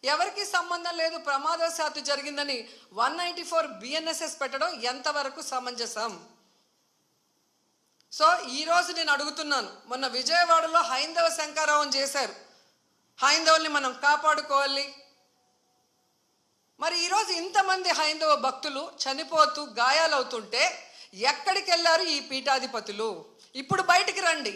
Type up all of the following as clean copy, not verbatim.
ఎవరికి సంబంధం లేదు, ప్రమాదవశాత్తు జరిగిందని 194 BNSS పెట్టడం ఎంతవరకు సమంజసం? సో ఈరోజు నేను అడుగుతున్నాను, మొన్న విజయవాడలో హైందవ శంకారావం చేశారు, హైందవుల్ని మనం కాపాడుకోవాలి. మరి ఈరోజు ఇంతమంది హైందవ భక్తులు చనిపోతూ గాయాలవుతుంటే ఎక్కడికి వెళ్ళారు ఈ పీఠాధిపతులు? ఇప్పుడు బయటికి రండి,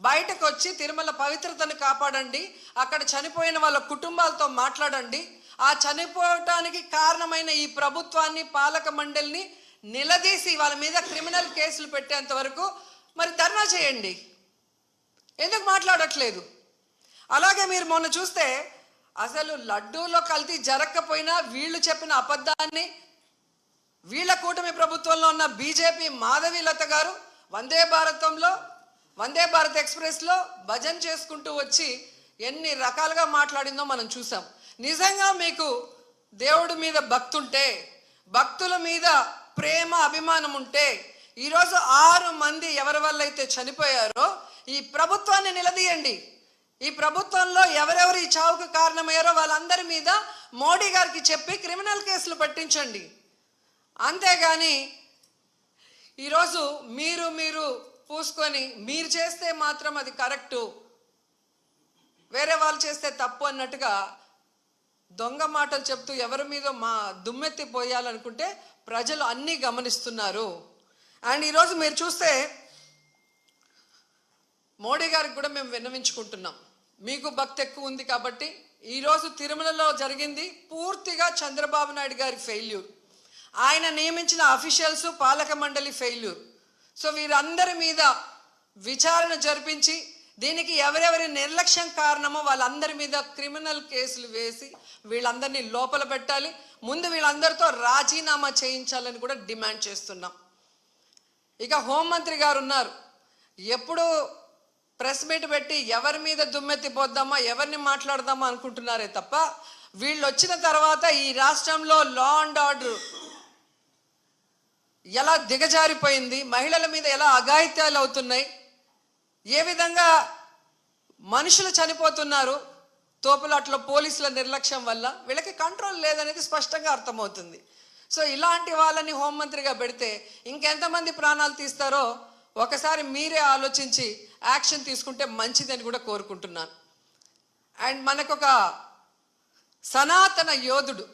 బయటకు వచ్చి తిరుమల పవిత్రతను కాపాడండి, అక్కడ చనిపోయిన వాళ్ళ కుటుంబాలతో మాట్లాడండి, ఆ చనిపోవటానికి కారణమైన ఈ ప్రభుత్వాన్ని, పాలక మండలిని నిలదీసి వాళ్ళ మీద క్రిమినల్ కేసులు పెట్టేంత వరకు మరి ధర్నా చేయండి. ఎందుకు మాట్లాడట్లేదు? అలాగే మీరు మొన్న చూస్తే అసలు లడ్డూలో కల్తీ జరగకపోయినా వీళ్ళు చెప్పిన అబద్ధాన్ని వీళ్ళ కూటమి ప్రభుత్వంలో ఉన్న బీజేపీ మాధవీలత గారు వందే భారత్ ఎక్స్ప్రెస్లో భజన చేసుకుంటూ వచ్చి ఎన్ని రకాలుగా మాట్లాడిందో మనం చూసాం. నిజంగా మీకు దేవుడి మీద భక్తి ఉంటే, భక్తుల మీద ప్రేమ అభిమానం ఉంటే ఈరోజు 6 మంది ఎవరి వల్ల అయితే చనిపోయారో ఈ ప్రభుత్వాన్ని నిలదీయండి. ఈ ప్రభుత్వంలో ఎవరెవరు ఈ చావుకు కారణమయ్యారో వాళ్ళందరి మీద మోడీ గారికి చెప్పి క్రిమినల్ కేసులు పెట్టించండి. అంతేగాని ఈరోజు మీరు పూసుకొని మీరు చేస్తే మాత్రం అది కరెక్టు, వేరే వాళ్ళు చేస్తే తప్పు అన్నట్టుగా దొంగ మాటలు చెప్తూ ఎవరి మీద దుమ్మెత్తి పోయాలనుకుంటే ప్రజలు అన్నీ గమనిస్తున్నారు. అండ్ ఈరోజు మీరు చూస్తే మోడీ గారికి కూడా మేము విన్నవించుకుంటున్నాం, మీకు భక్తి ఎక్కువ ఉంది కాబట్టి ఈరోజు తిరుమలలో జరిగింది పూర్తిగా చంద్రబాబు నాయుడు గారి ఫెయిల్యూర్, ఆయన నియమించిన అఫీషియల్స్, పాలక మండలి ఫెయిల్యూర్. సో వీరందరి మీద విచారణ జరిపించి దీనికి ఎవరెవరి నిర్లక్ష్యం కారణమో వాళ్ళందరి మీద క్రిమినల్ కేసులు వేసి వీళ్ళందరినీ లోపల పెట్టాలి. ముందు వీళ్ళందరితో రాజీనామా చేయించాలని కూడా డిమాండ్ చేస్తున్నాం. ఇక హోంమంత్రి గారు ఉన్నారు, ఎప్పుడు ప్రెస్ మీట్ పెట్టి ఎవరి మీద దుమ్మెత్తి పోద్దామా, ఎవరిని మాట్లాడదామా అనుకుంటున్నారే తప్ప వీళ్ళు వచ్చిన తర్వాత ఈ రాష్ట్రంలో లా అండ్ ఆర్డర్ ఎలా దిగజారిపోయింది, మహిళల మీద ఎలా అఘాయిత్యాలు అవుతున్నాయి, ఏ విధంగా మనుషులు చనిపోతున్నారు తోపులాట్లో పోలీసుల నిర్లక్ష్యం వల్ల, వీళ్ళకి కంట్రోల్ లేదనేది స్పష్టంగా అర్థమవుతుంది. సో ఇలాంటి వాళ్ళని హోంమంత్రిగా పెడితే ఇంకెంతమంది ప్రాణాలు తీస్తారో ఒకసారి మీరే ఆలోచించి యాక్షన్ తీసుకుంటే మంచిదని కూడా కోరుకుంటున్నాను. అండ్ మనకొక సనాతన యోధుడు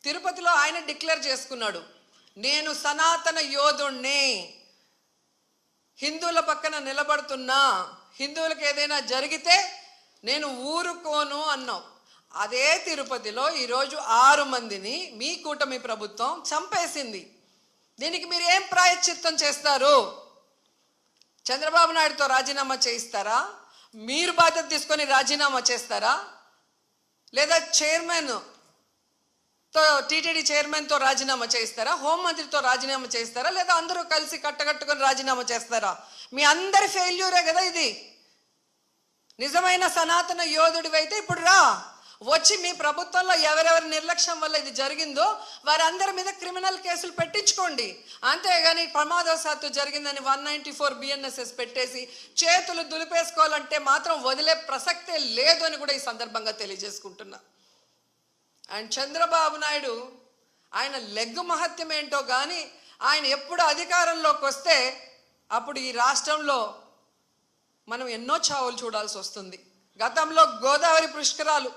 తిరుపతిలో ఆయన డిక్లేర్ చేసుకున్నాడు, నేను సనాతన యోధుణ్ణి, హిందువుల పక్కన నిలబడుతున్నా, హిందువులకు ఏదైనా జరిగితే నేను ఊరుకోను అన్నావు. అదే తిరుపతిలో ఈరోజు 6 మందిని మీ కూటమి ప్రభుత్వం చంపేసింది. దీనికి మీరు ఏం ప్రాయశ్చిత్తం చేస్తారు? చంద్రబాబు నాయుడుతో రాజీనామా చేయిస్తారా? మీరు బాధ్యత తీసుకొని రాజీనామా చేస్తారా? లేదా టీటీడీ చైర్మన్తో రాజీనామా చేయిస్తారా? హోంమంత్రితో రాజీనామా చేయిస్తారా? లేదా అందరూ కలిసి కట్టకట్టుకొని రాజీనామా చేస్తారా? మీ అందరి ఫెయిల్యూరే కదా ఇది. నిజమైన సనాతన యోధుడివైతే ఇప్పుడు రా, వచ్చి మీ ప్రభుత్వంలో ఎవరెవరి నిర్లక్ష్యం వల్ల ఇది జరిగిందో వారందరి మీద క్రిమినల్ కేసులు పెట్టించుకోండి. అంతేగాని ప్రమాదవశాత్తు జరిగిందని 194 BNSS పెట్టేసి చేతులు దులిపేసుకోవాలంటే మాత్రం వదిలే ప్రసక్తే లేదు అని కూడా ఈ సందర్భంగా తెలియజేసుకుంటున్నా. అండ్ చంద్రబాబు నాయుడు ఆయన లెగ్గు మహత్యం ఏంటో కానీ ఆయన ఎప్పుడు అధికారంలోకి వస్తే అప్పుడు ఈ రాష్ట్రంలో మనం ఎన్నో చావులు చూడాల్సి వస్తుంది. గతంలో గోదావరి పుష్కరాలు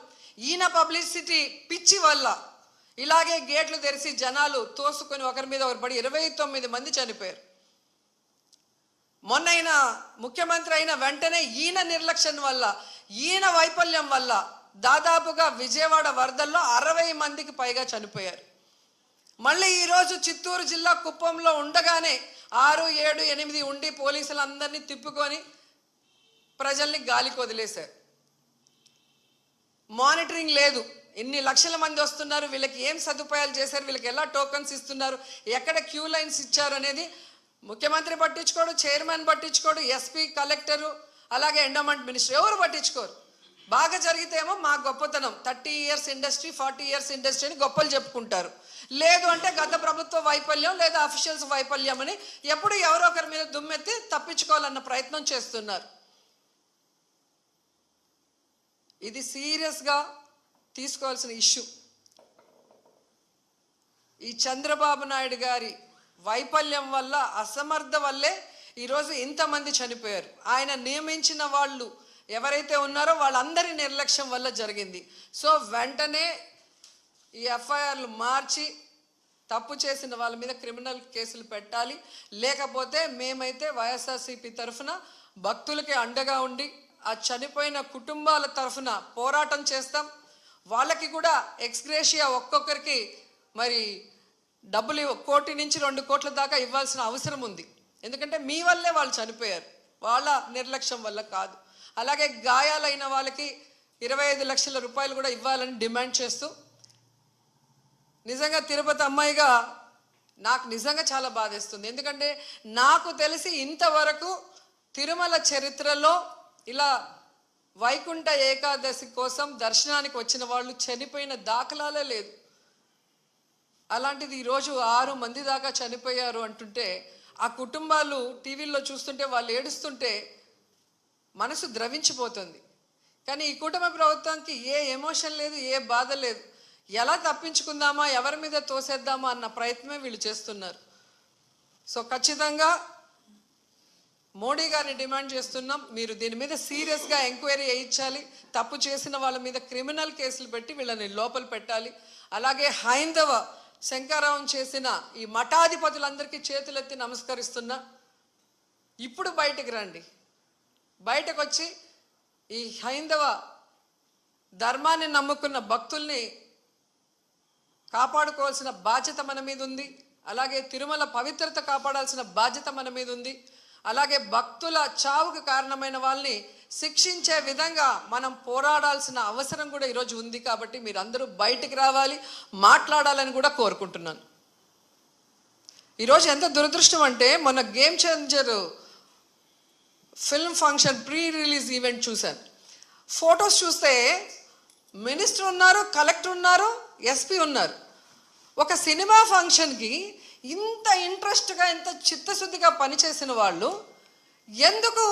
ఈయన పబ్లిసిటీ పిచ్చి వల్ల ఇలాగే గేట్లు తెరిచి జనాలు తోసుకొని ఒకరి మీద ఒకరు పడి 29 మంది చనిపోయారు. మొన్న ముఖ్యమంత్రి అయిన వెంటనే ఈయన నిర్లక్ష్యం వల్ల, ఈయన వైఫల్యం వల్ల దాదాపుగా విజయవాడ వరదల్లో 60 మందికి పైగా చనిపోయారు. మళ్ళీ ఈరోజు చిత్తూరు జిల్లా కుప్పంలో ఉండగానే 6, 7, 8 ఉండి పోలీసులందరినీ తిప్పుకొని ప్రజల్ని గాలికి వదిలేశారు. మానిటరింగ్ లేదు, ఎన్ని లక్షల మంది వస్తున్నారు, వీళ్ళకి ఏం సదుపాయాలు చేశారు, వీళ్ళకి ఎలా టోకన్స్ ఇస్తున్నారు, ఎక్కడ క్యూ లైన్స్ ఇచ్చారు అనేది ముఖ్యమంత్రి పట్టించుకోడు, చైర్మన్ పట్టించుకోడు, ఎస్పీ, కలెక్టరు, అలాగే ఎండోమెంట్ మినిస్టర్ ఎవరు పట్టించుకోరు. బాగా జరిగితే ఏమో మా గొప్పతనం 30 years ఇండస్ట్రీ, 40 years ఇండస్ట్రీ అని గొప్పలు చెప్పుకుంటారు. లేదు అంటే గత ప్రభుత్వ వైఫల్యం లేదా అఫీషియల్స్ వైఫల్యం అని ఎప్పుడు ఎవరో ఒకరి మీద దుమ్మెత్తి తప్పించుకోవాలన్న ప్రయత్నం చేస్తున్నారు. ఇది సీరియస్గా తీసుకోవాల్సిన ఇష్యూ. ఈ చంద్రబాబు నాయుడు గారి వైఫల్యం వల్ల, అసమర్థ వల్లే ఈరోజు ఇంతమంది చనిపోయారు. ఆయన నియమించిన వాళ్ళు ఎవరైతే ఉన్నారో వాళ్ళందరి నిర్లక్ష్యం వల్ల జరిగింది. సో వెంటనే ఈ ఎఫ్ఐఆర్లు మార్చి తప్పు చేసిన వాళ్ళ మీద క్రిమినల్ కేసులు పెట్టాలి. లేకపోతే మేమైతే వైఎస్ఆర్సీపీ తరఫున భక్తులకి అండగా ఉండి ఆ చనిపోయిన కుటుంబాల తరఫున పోరాటం చేస్తాం. వాళ్ళకి కూడా ఎక్స్గ్రేషియా ఒక్కొక్కరికి మరి డబ్బులు 1 కోటి నుంచి 2 కోట్ల దాకా ఇవ్వాల్సిన అవసరం ఉంది. ఎందుకంటే మీ వల్లే వాళ్ళు చనిపోయారు, వాళ్ళ నిర్లక్ష్యం వల్ల కాదు. అలాగే గాయాలైన వాళ్ళకి 25 లక్షల రూపాయలు కూడా ఇవ్వాలని డిమాండ్ చేస్తూ, నిజంగా తిరుపతి అమ్మాయిగా నాకు నిజంగా చాలా బాధేస్తుంది. ఎందుకంటే నాకు తెలిసి ఇంతవరకు తిరుమల చరిత్రలో ఇలా వైకుంఠ ఏకాదశి కోసం దర్శనానికి వచ్చిన వాళ్ళు చనిపోయిన దాఖలాలే లేదు. అలాంటిది ఈరోజు 6 మంది దాకా చనిపోయారు అంటుంటే, ఆ కుటుంబాలు టీవీల్లో చూస్తుంటే వాళ్ళు ఏడుస్తుంటే మనసు ద్రవించిపోతుంది. కానీ ఈ కుటుంబ ప్రభుత్వానికి ఏ ఎమోషన్ లేదు, ఏ బాధ లేదు. ఎలా తప్పించుకుందామా, ఎవరి మీద తోసేద్దామా అన్న ప్రయత్నమే వీళ్ళు చేస్తున్నారు. సో ఖచ్చితంగా మోడీ గారిని డిమాండ్ చేస్తున్నాం, మీరు దీని మీద సీరియస్గా ఎంక్వైరీ చేయించాలి. తప్పు చేసిన వాళ్ళ మీద క్రిమినల్ కేసులు పెట్టి వీళ్ళని లోపల పెట్టాలి. అలాగే హైందవ శంకరావం చేసిన ఈ మఠాధిపతులందరికీ చేతులెత్తి నమస్కరిస్తున్నా, ఇప్పుడు బయటకు రండి. బయటకు వచ్చి ఈ హైందవ ధర్మాన్ని నమ్ముకున్న భక్తుల్ని కాపాడుకోవాల్సిన బాధ్యత మన మీద ఉంది. అలాగే తిరుమల పవిత్రత కాపాడాల్సిన బాధ్యత మన మీద ఉంది. అలాగే భక్తుల చావుకు కారణమైన వాళ్ళని శిక్షించే విధంగా మనం పోరాడాల్సిన అవసరం కూడా ఈరోజు ఉంది. కాబట్టి మీరు అందరూ బయటికి రావాలి, మాట్లాడాలని కూడా కోరుకుంటున్నాను. ఈరోజు ఎంత దురదృష్టం అంటే, మొన్న game changer film function pre release event చూశాను. ఫొటోస్ చూస్తే మినిస్టర్ ఉన్నారు, కలెక్టర్ ఉన్నారు, ఎస్పీ ఉన్నారు. ఒక సినిమా ఫంక్షన్కి ఇంత ఇంట్రెస్ట్గా, ఇంత చిత్తశుద్ధిగా పనిచేసిన వాళ్ళు ఎందుకు